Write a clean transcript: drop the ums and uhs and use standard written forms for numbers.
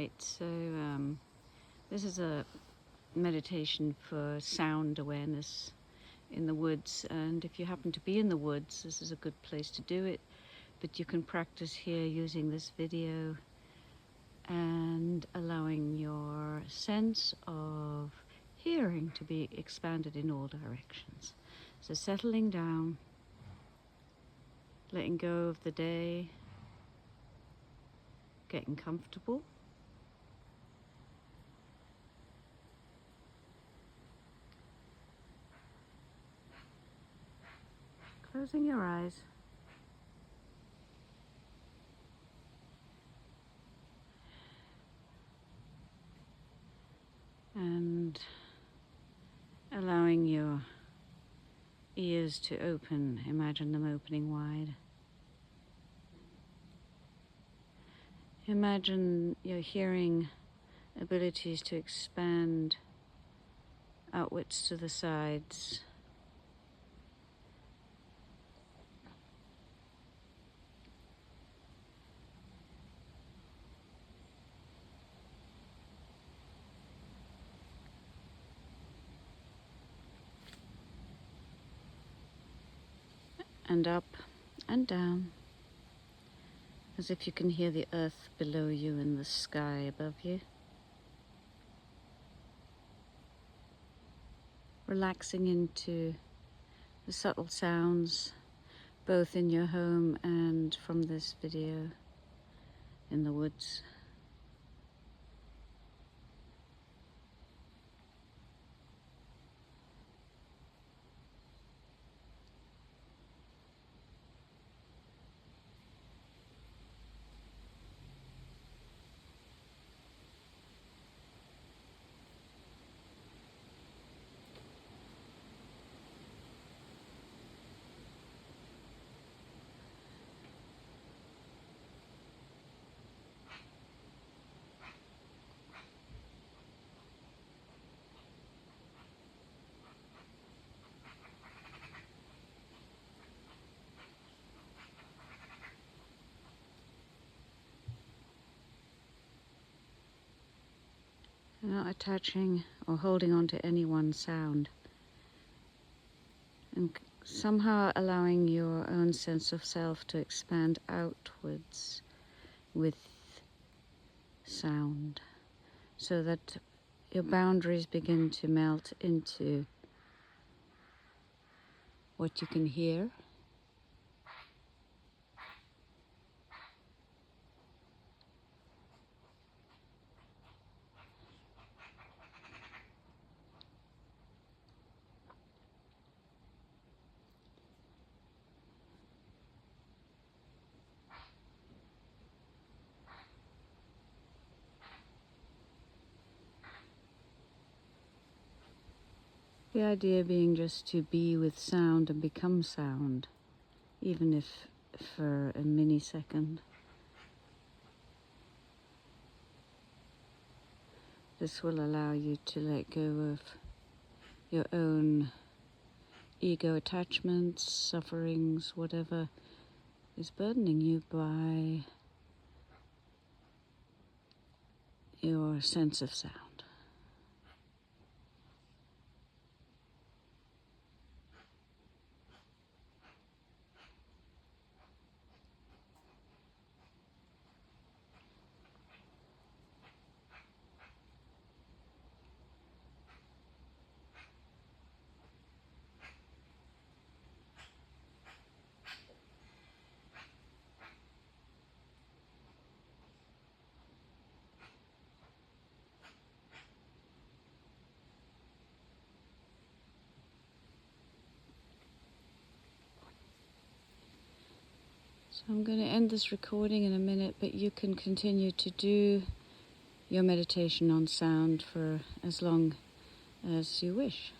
Right, so this is a meditation for sound awareness in the woods, and if you happen to be in the woods, this is a good place to do it, but you can practice here using this video and allowing your sense of hearing to be expanded in all directions. So settling down, letting go of the day, getting comfortable. Closing your eyes. And allowing your ears to open. Imagine them opening wide. Imagine your hearing abilities to expand outwards to the sides. And up and down, as if you can hear the earth below you and the sky above you. Relaxing into the subtle sounds, both in your home and from this video in the woods. Not attaching or holding on to any one sound, and somehow allowing your own sense of self to expand outwards with sound, so that your boundaries begin to melt into what you can hear. The idea being just to be with sound and become sound, even if for a millisecond. This will allow you to let go of your own ego attachments, sufferings, whatever is burdening you by your sense of sound. So I'm going to end this recording in a minute, but you can continue to do your meditation on sound for as long as you wish.